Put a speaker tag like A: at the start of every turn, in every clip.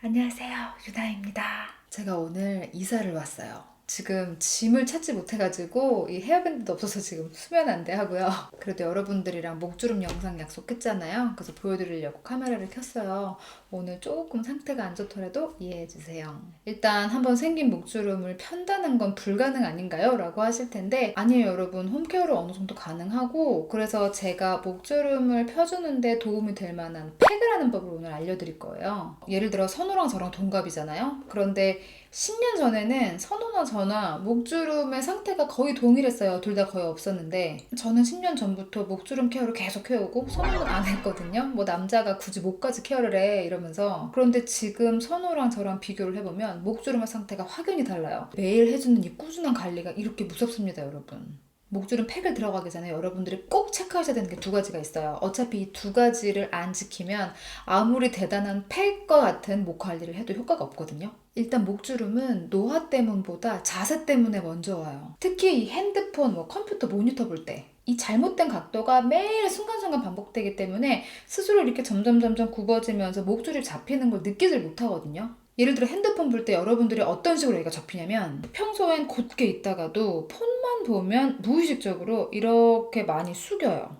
A: 안녕하세요, 유나입니다. 제가 오늘 이사를 왔어요. 지금 짐을 찾지 못해가지고 이 헤어밴드도 없어서 지금 수면 안돼 하고요. 그래도 여러분들이랑 목주름 영상 약속했잖아요. 그래서 보여드리려고 카메라를 켰어요. 오늘 조금 상태가 안 좋더라도 이해해주세요. 일단 한번 생긴 목주름을 편다는 건 불가능 아닌가요? 라고 하실 텐데 아니에요 여러분. 홈케어로 어느 정도 가능하고, 그래서 제가 목주름을 펴주는데 도움이 될 만한 팩을 하는 법을 오늘 알려드릴 거예요. 예를 들어 선우랑 저랑 동갑이잖아요. 그런데 10년 전에는 선우나 저나 목주름의 상태가 거의 동일했어요. 둘 다 거의 없었는데 저는 10년 전부터 목주름 케어를 계속 해오고 선우는 안 했거든요. 뭐 남자가 굳이 목까지 케어를 해 이러면서. 그런데 지금 선우랑 저랑 비교를 해보면 목주름의 상태가 확연히 달라요. 매일 해주는 이 꾸준한 관리가 이렇게 무섭습니다 여러분. 목주름 팩을 들어가기 전에 여러분들이 꼭 체크하셔야 되는 게 두 가지가 있어요. 어차피 이 두 가지를 안 지키면 아무리 대단한 팩과 같은 목 관리를 해도 효과가 없거든요. 일단 목주름은 노화 때문보다 자세 때문에 먼저 와요. 특히 이 핸드폰, 컴퓨터 모니터 볼 때 이 잘못된 각도가 매일 순간순간 반복되기 때문에 스스로 이렇게 점점 굽어지면서 목줄이 잡히는 걸 느끼질 못하거든요. 예를 들어 핸드폰 볼 때 여러분들이 어떤 식으로 얘가 접히냐면, 평소엔 곧게 있다가도 폰만 보면 무의식적으로 이렇게 많이 숙여요.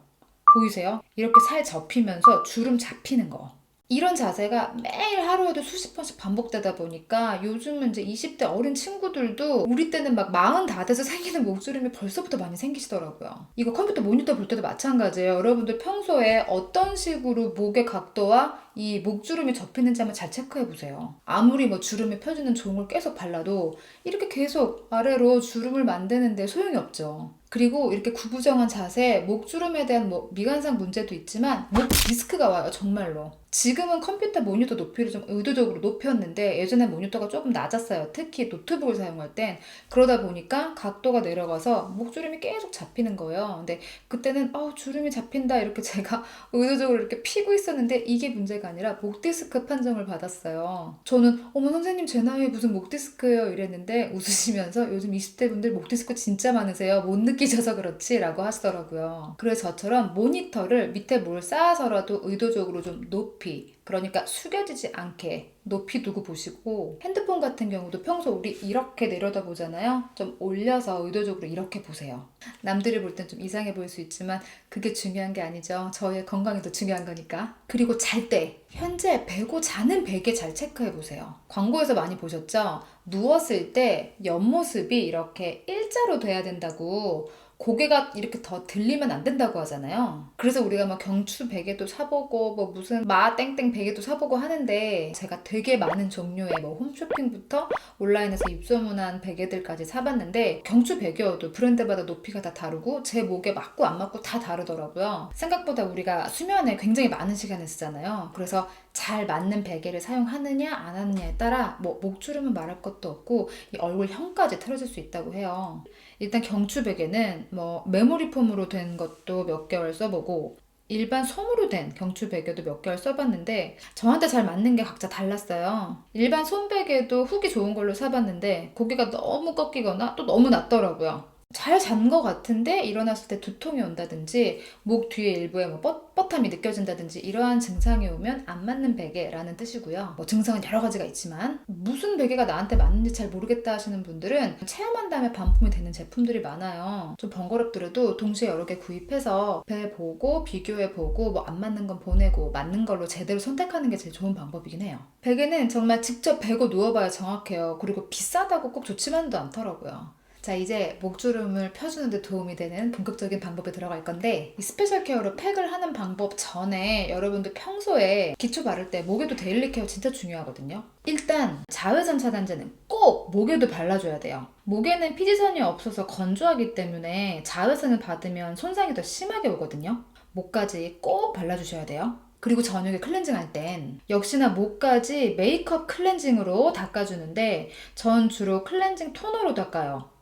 A: 보이세요? 이렇게 살 접히면서 주름 잡히는 거. 이런 자세가 매일 하루에도 수십 번씩 반복되다 보니까 요즘은 이제 20대 어린 친구들도 우리 때는 막 40 다 돼서 생기는 목주름이 벌써부터 많이 생기시더라고요. 이거 컴퓨터 모니터 볼 때도 마찬가지예요. 여러분들 평소에 어떤 식으로 목의 각도와 이 목주름이 접히는지 한번 잘 체크해 보세요. 아무리 주름을 펴주는 종을 계속 발라도 이렇게 계속 아래로 주름을 만드는데 소용이 없죠. 그리고 이렇게 구부정한 자세, 목주름에 대한 미관상 문제도 있지만 목 디스크가 와요 정말로. 지금은 컴퓨터 모니터 높이를 좀 의도적으로 높였는데 예전에 모니터가 조금 낮았어요. 특히 노트북을 사용할 땐. 그러다 보니까 각도가 내려가서 목주름이 계속 잡히는 거예요. 근데 그때는 주름이 잡힌다 이렇게 제가 의도적으로 이렇게 피고 있었는데 이게 문제가 아니라 목 디스크 판정을 받았어요. 저는 어머 선생님 제 나이에 무슨 목 디스크예요 이랬는데 웃으시면서 요즘 20대 분들 목 디스크 진짜 많으세요. 못 느끼셔서 그렇지 라고 하시더라고요. 그래서 저처럼 모니터를 밑에 뭘 쌓아서라도 의도적으로 좀 높이, 그러니까 숙여지지 않게 높이 두고 보시고, 핸드폰 같은 경우도 평소 우리 이렇게 내려다 보잖아요. 좀 올려서 의도적으로 이렇게 보세요. 남들이 볼 땐 좀 이상해 보일 수 있지만 그게 중요한 게 아니죠. 저의 건강이 더 중요한 거니까. 그리고 잘 때 현재 베고 자는 베개 잘 체크해 보세요. 광고에서 많이 보셨죠? 누웠을 때 옆모습이 이렇게 일자로 돼야 된다고, 고개가 이렇게 더 들리면 안 된다고 하잖아요. 그래서 우리가 경추 베개도 사보고 무슨 마 땡땡 베개도 사보고 하는데, 제가 되게 많은 종류의 홈쇼핑부터 온라인에서 입소문한 베개들까지 사봤는데 경추 베개여도 브랜드마다 높이가 다 다르고 제 목에 맞고 안 맞고 다 다르더라고요. 생각보다 우리가 수면에 굉장히 많은 시간을 쓰잖아요. 그래서 잘 맞는 베개를 사용하느냐 안 하느냐에 따라 목주름은 말할 것도 없고 이 얼굴형까지 틀어질 수 있다고 해요. 일단 경추 베개는 메모리 폼으로 된 것도 몇 개월 써보고 일반 솜으로 된 경추 베개도 몇 개월 써봤는데 저한테 잘 맞는 게 각자 달랐어요. 일반 솜 베개도 후기 좋은 걸로 사봤는데 고개가 너무 꺾이거나 또 너무 낮더라고요. 잘 잔 것 같은데 일어났을 때 두통이 온다든지 목 뒤에 일부에 뻣뻣함이 느껴진다든지 이러한 증상이 오면 안 맞는 베개라는 뜻이고요. 증상은 여러 가지가 있지만 무슨 베개가 나한테 맞는지 잘 모르겠다 하시는 분들은 체험한 다음에 반품이 되는 제품들이 많아요. 좀 번거롭더라도 동시에 여러 개 구입해서 배보고 비교해보고 안 맞는 건 보내고 맞는 걸로 제대로 선택하는 게 제일 좋은 방법이긴 해요. 베개는 정말 직접 베고 누워봐야 정확해요. 그리고 비싸다고 꼭 좋지만도 않더라고요. 자, 이제 목주름을 펴주는 데 도움이 되는 본격적인 방법에 들어갈 건데, 이 스페셜 케어로 팩을 하는 방법 전에 여러분들 평소에 기초 바를 때 목에도 데일리 케어 진짜 중요하거든요. 일단 자외선 차단제는 꼭 목에도 발라줘야 돼요. 목에는 피지선이 없어서 건조하기 때문에 자외선을 받으면 손상이 더 심하게 오거든요. 목까지 꼭 발라주셔야 돼요. 그리고 저녁에 클렌징 할 땐 역시나 목까지 메이크업 클렌징으로 닦아주는데 전 주로 클렌징 토너로 닦아요.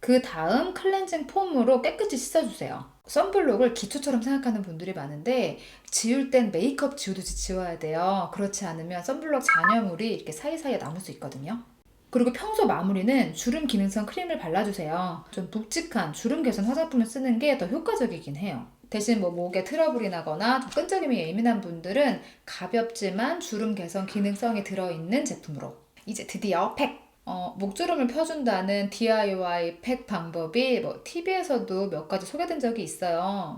A: 그 다음 클렌징 폼으로 깨끗이 씻어주세요. 선블록을 기초처럼 생각하는 분들이 많은데 지울 땐 메이크업 지우듯이 지워야 돼요. 그렇지 않으면 선블록 잔여물이 이렇게 사이사이에 남을 수 있거든요. 그리고 평소 마무리는 주름 기능성 크림을 발라주세요. 좀 묵직한 주름 개선 화장품을 쓰는 게 더 효과적이긴 해요. 대신 뭐 목에 트러블이 나거나 좀 끈적임이 예민한 분들은 가볍지만 주름 개선 기능성이 들어있는 제품으로. 이제 드디어 팩! 목주름을 펴준다는 DIY 팩 방법이 뭐 TV에서도 몇 가지 소개된 적이 있어요.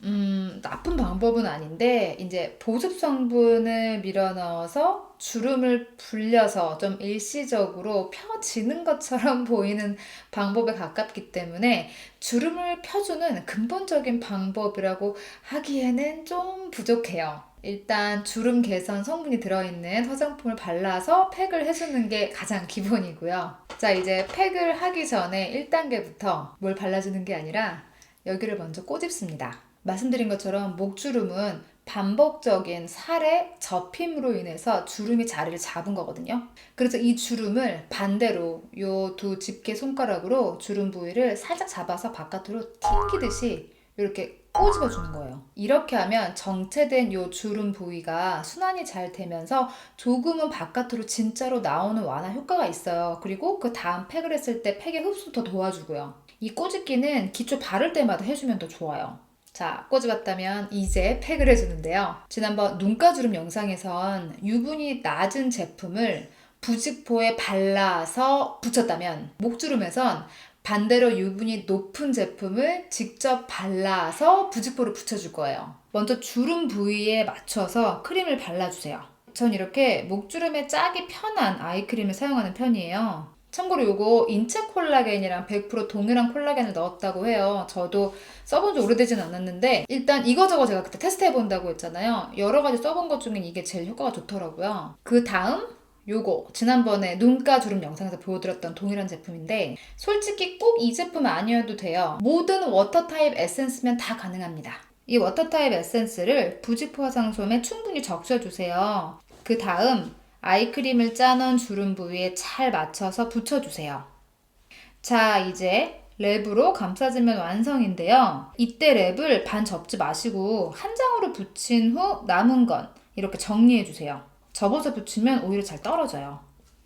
A: 나쁜 방법은 아닌데 이제 보습 성분을 밀어 넣어서 주름을 불려서 좀 일시적으로 펴지는 것처럼 보이는 방법에 가깝기 때문에 주름을 펴주는 근본적인 방법이라고 하기에는 좀 부족해요. 일단 주름 개선 성분이 들어있는 화장품을 발라서 팩을 해주는 게 가장 기본이고요. 자, 이제 팩을 하기 전에 1단계부터 뭘 발라주는 게 아니라 여기를 먼저 꼬집습니다. 말씀드린 것처럼 목주름은 반복적인 살의 접힘으로 인해서 주름이 자리를 잡은 거거든요. 그래서 이 주름을 반대로 요 두 집게 손가락으로 주름 부위를 살짝 잡아서 바깥으로 튕기듯이 이렇게 꼬집어 주는 거예요. 이렇게 하면 정체된 요 주름 부위가 순환이 잘 되면서 조금은 바깥으로 진짜로 나오는 완화 효과가 있어요. 그리고 그 다음 팩을 했을 때 팩의 흡수도 도와주고요. 이 꼬집기는 기초 바를 때마다 해주면 더 좋아요. 자, 꼬집었다면 이제 팩을 해주는데요. 지난번 눈가주름 영상에선 유분이 낮은 제품을 부직포에 발라서 붙였다면 목주름에선 반대로 유분이 높은 제품을 직접 발라서 부직포를 붙여줄 거예요. 먼저 주름 부위에 맞춰서 크림을 발라주세요. 전 이렇게 목주름에 짜기 편한 아이크림을 사용하는 편이에요. 참고로 이거 인체 콜라겐이랑 100% 동일한 콜라겐을 넣었다고 해요. 저도 써본 지 오래되진 않았는데 일단 이거저거 제가 그때 테스트해본다고 했잖아요. 여러 가지 써본 것 중엔 이게 제일 효과가 좋더라고요. 그 다음 요거 지난번에 눈가 주름 영상에서 보여드렸던 동일한 제품인데 솔직히 꼭 이 제품은 아니어도 돼요. 모든 워터 타입 에센스면 다 가능합니다. 이 워터 타입 에센스를 부직포 화장솜에 충분히 적셔주세요. 그 다음 아이크림을 짜놓은 주름 부위에 잘 맞춰서 붙여주세요. 자, 이제 랩으로 감싸주면 완성인데요. 이때 랩을 반 접지 마시고 한 장으로 붙인 후 남은 건 이렇게 정리해주세요. 접어서 붙이면 오히려 잘 떨어져요.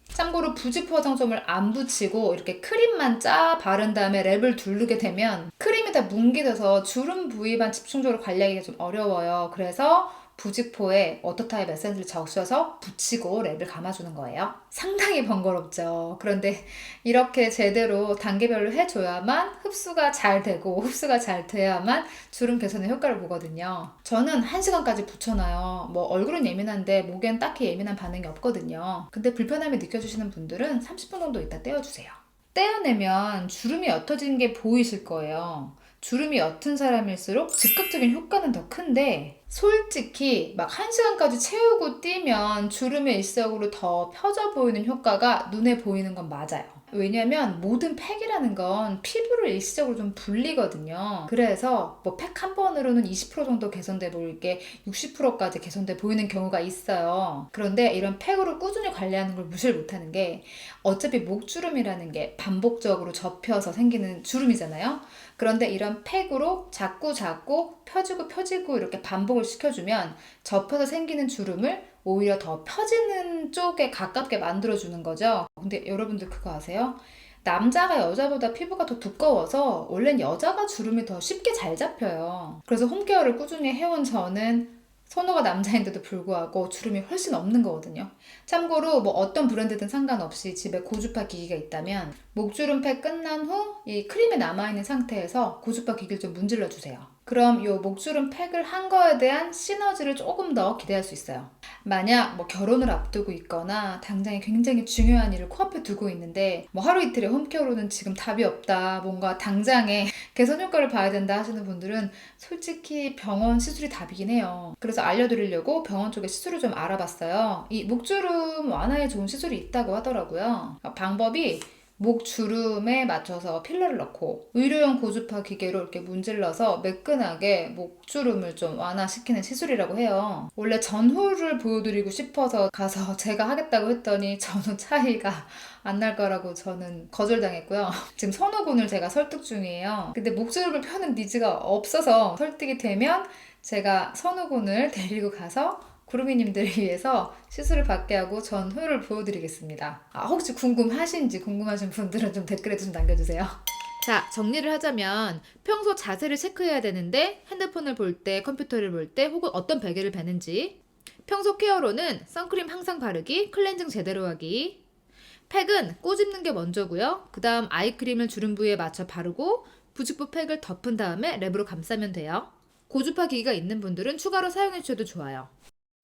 A: 참고로 부직포 화장솜을 안 붙이고 이렇게 크림만 짜 바른 다음에 랩을 두르게 되면 크림이 다 뭉개져서 주름 부위만 집중적으로 관리하기가 좀 어려워요. 그래서 부직포에 워터타입 에센스를 적셔서 붙이고 랩을 감아주는 거예요. 상당히 번거롭죠. 그런데 이렇게 제대로 단계별로 해줘야만 흡수가 잘 되고 흡수가 잘 돼야만 주름 개선에 효과를 보거든요. 저는 1시간까지 붙여놔요. 뭐 얼굴은 예민한데 목엔 딱히 예민한 반응이 없거든요. 근데 불편함이 느껴지시는 분들은 30분 정도 있다 떼어주세요. 떼어내면 주름이 옅어진 게 보이실 거예요. 주름이 옅은 사람일수록 즉각적인 효과는 더 큰데 솔직히 막 1시간까지 채우고 뛰면 주름의 일시적으로 더 펴져 보이는 효과가 눈에 보이는 건 맞아요. 왜냐면 모든 팩이라는 건 피부를 일시적으로 좀 불리거든요. 그래서 뭐 팩 한 번으로는 20% 정도 개선돼 보일 게 60%까지 개선돼 보이는 경우가 있어요. 그런데 이런 팩으로 꾸준히 관리하는 걸 무시를 못하는 게 어차피 목주름이라는 게 반복적으로 접혀서 생기는 주름이잖아요. 그런데 이런 팩으로 자꾸 펴지고 이렇게 반복을 시켜주면 접혀서 생기는 주름을 오히려 더 펴지는 쪽에 가깝게 만들어주는 거죠. 근데 여러분들 그거 아세요? 남자가 여자보다 피부가 더 두꺼워서 원래는 여자가 주름이 더 쉽게 잘 잡혀요. 그래서 홈케어를 꾸준히 해온 저는 선호가 남자인데도 불구하고 주름이 훨씬 없는 거거든요. 참고로 뭐 어떤 브랜드든 상관없이 집에 고주파 기기가 있다면 목주름 팩 끝난 후 이 크림이 남아있는 상태에서 고주파 기기를 좀 문질러 주세요. 그럼 이 목주름 팩을 한 거에 대한 시너지를 조금 더 기대할 수 있어요. 만약 뭐 결혼을 앞두고 있거나 당장에 굉장히 중요한 일을 코앞에 두고 있는데 뭐 하루 이틀의 홈케어로는 지금 답이 없다, 뭔가 당장에 개선 효과를 봐야 된다 하시는 분들은 솔직히 병원 시술이 답이긴 해요. 그래서 알려드리려고 병원 쪽에 시술을 좀 알아봤어요. 이 목주름 완화에 좋은 시술이 있다고 하더라고요. 방법이 목주름에 맞춰서 필러를 넣고 의료용 고주파 기계로 이렇게 문질러서 매끈하게 목주름을 좀 완화시키는 시술이라고 해요. 원래 전후를 보여드리고 싶어서 가서 제가 하겠다고 했더니 전후 차이가 안 날 거라고 저는 거절당했고요. 지금 선호군을 제가 설득 중이에요. 근데 목주름을 펴는 니즈가 없어서 설득이 되면 제가 선호군을 데리고 가서 구름이님들을 위해서 시술을 받게 하고 전후를 보여드리겠습니다. 혹시 궁금하신 분들은 좀 댓글에 좀 남겨주세요. 자, 정리를 하자면 평소 자세를 체크해야 되는데 핸드폰을 볼 때, 컴퓨터를 볼 때 혹은 어떤 베개를 베는지, 평소 케어로는 선크림 항상 바르기, 클렌징 제대로 하기, 팩은 꼬집는 게 먼저고요. 그 다음 아이크림을 주름 부위에 맞춰 바르고 부직포 팩을 덮은 다음에 랩으로 감싸면 돼요. 고주파 기기가 있는 분들은 추가로 사용해 주셔도 좋아요.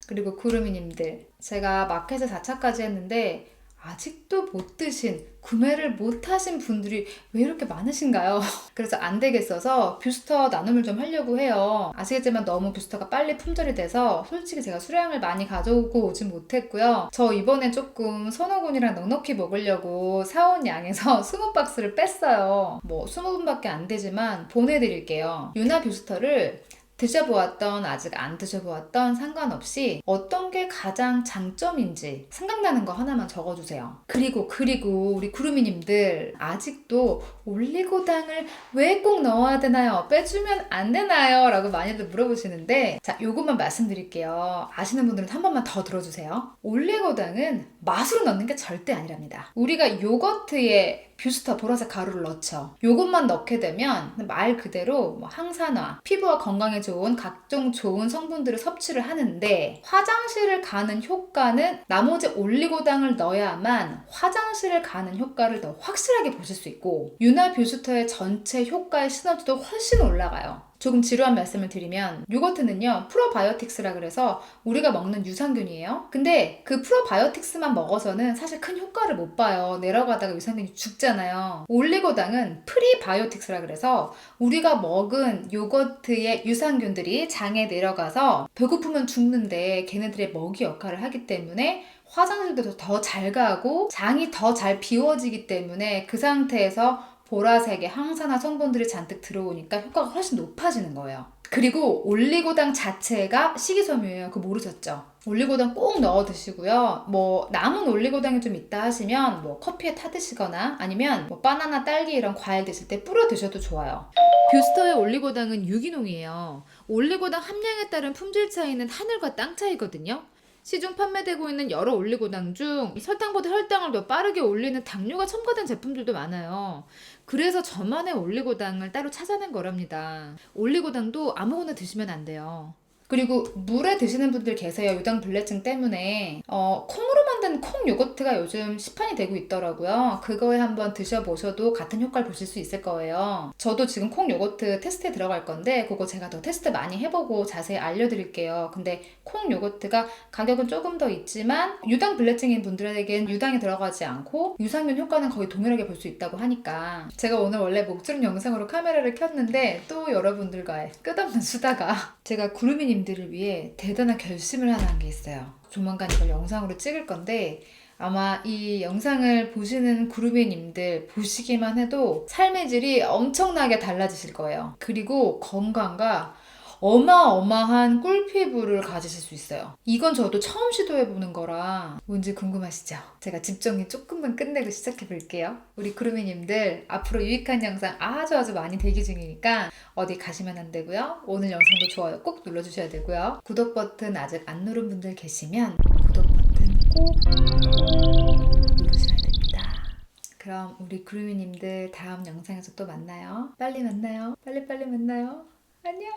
A: 그리고 구름이님들, 제가 마켓에 4차까지 했는데 아직도 못 드신, 구매를 못 하신 분들이 왜 이렇게 많으신가요? 그래서 안 되겠어서 뷰스터 나눔을 좀 하려고 해요. 아시겠지만 너무 뷰스터가 빨리 품절이 돼서 솔직히 제가 수량을 많이 가져오고 오진 못했고요. 저 이번에 조금 선호군이랑 넉넉히 먹으려고 사온 양에서 20박스를 뺐어요. 뭐 20분밖에 안 되지만 보내드릴게요. 유나 뷰스터를 드셔보았던, 아직 안 드셔보았던 상관없이 어떤 게 가장 장점인지 생각나는 거 하나만 적어주세요. 그리고 우리 구루미님들, 아직도 올리고당을 왜 꼭 넣어야 되나요? 빼주면 안 되나요? 라고 많이들 물어보시는데, 자, 요것만 말씀드릴게요. 아시는 분들은 한 번만 더 들어주세요. 올리고당은 맛으로 넣는 게 절대 아니랍니다. 우리가 요거트에 뷰스터 보라색 가루를 넣죠. 요것만 넣게 되면 말 그대로 뭐 항산화, 피부와 건강에 좋은 각종 좋은 성분들을 섭취를 하는데, 화장실을 가는 효과는 나머지 올리고당을 넣어야만 화장실을 가는 효과를 더 확실하게 보실 수 있고, 유나 뷰스터의 전체 효과의 시너지도 훨씬 올라가요. 조금 지루한 말씀을 드리면, 요거트는요 프로바이오틱스라 그래서 우리가 먹는 유산균이에요. 근데 그 프로바이오틱스만 먹어서는 사실 큰 효과를 못 봐요. 내려가다가 유산균이 죽잖아요. 올리고당은 프리바이오틱스라 그래서 우리가 먹은 요거트의 유산균들이 장에 내려가서 배고프면 죽는데 걔네들의 먹이 역할을 하기 때문에 화장실도 더 잘 가고 장이 더 잘 비워지기 때문에 그 상태에서 보라색의 항산화 성분들이 잔뜩 들어오니까 효과가 훨씬 높아지는 거예요. 그리고 올리고당 자체가 식이섬유예요. 그거 모르셨죠? 올리고당 꼭 넣어 드시고요. 뭐 남은 올리고당이 좀 있다 하시면 뭐 커피에 타 드시거나 아니면 뭐 바나나, 딸기 이런 과일 드실 때 뿌려 드셔도 좋아요. 뷰스터의 올리고당은 유기농이에요. 올리고당 함량에 따른 품질 차이는 하늘과 땅 차이거든요. 시중 판매되고 있는 여러 올리고당 중 설탕보다 혈당을 더 빠르게 올리는 당류가 첨가된 제품들도 많아요. 그래서 저만의 올리고당을 따로 찾아낸 거랍니다. 올리고당도 아무거나 드시면 안 돼요. 그리고 물에 드시는 분들 계세요. 유당불내증 때문에. 콩으로 만든 콩 요거트가 요즘 시판이 되고 있더라고요. 그거에 한번 드셔보셔도 같은 효과를 보실 수 있을 거예요. 저도 지금 콩 요거트 테스트에 들어갈 건데 그거 제가 더 테스트 많이 해보고 자세히 알려드릴게요. 근데 콩 요거트가 가격은 조금 더 있지만 유당불내증인 분들에겐 유당이 들어가지 않고 유산균 효과는 거의 동일하게 볼 수 있다고 하니까, 제가 오늘 원래 목주름 영상으로 카메라를 켰는데 또 여러분들과의 끝없는 수다가, 제가 구루미님들을 위해 대단한 결심을 하나 한 게 있어요. 조만간 이걸 영상으로 찍을 건데 아마 이 영상을 보시는 구루미님들 보시기만 해도 삶의 질이 엄청나게 달라지실 거예요. 그리고 건강과 어마어마한 꿀피부를 가지실 수 있어요. 이건 저도 처음 시도해보는 거라 뭔지 궁금하시죠? 제가 집 정리 조금만 끝내고 시작해볼게요. 우리 구루미님들, 앞으로 유익한 영상 아주 많이 대기 중이니까 어디 가시면 안 되고요. 오늘 영상도 좋아요 꼭 눌러주셔야 되고요. 구독 버튼 아직 안 누른 분들 계시면 구독 버튼 꼭 누르셔야 됩니다. 그럼 우리 구루미님들 다음 영상에서 또 만나요. 빨리 만나요. 빨리 만나요. 안녕.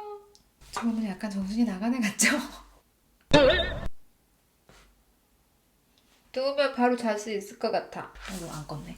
A: 저 오늘 약간 정신이 나간 애 같죠? 누우면 바로 잘 수 있을 것 같아. 이거 안 껐네.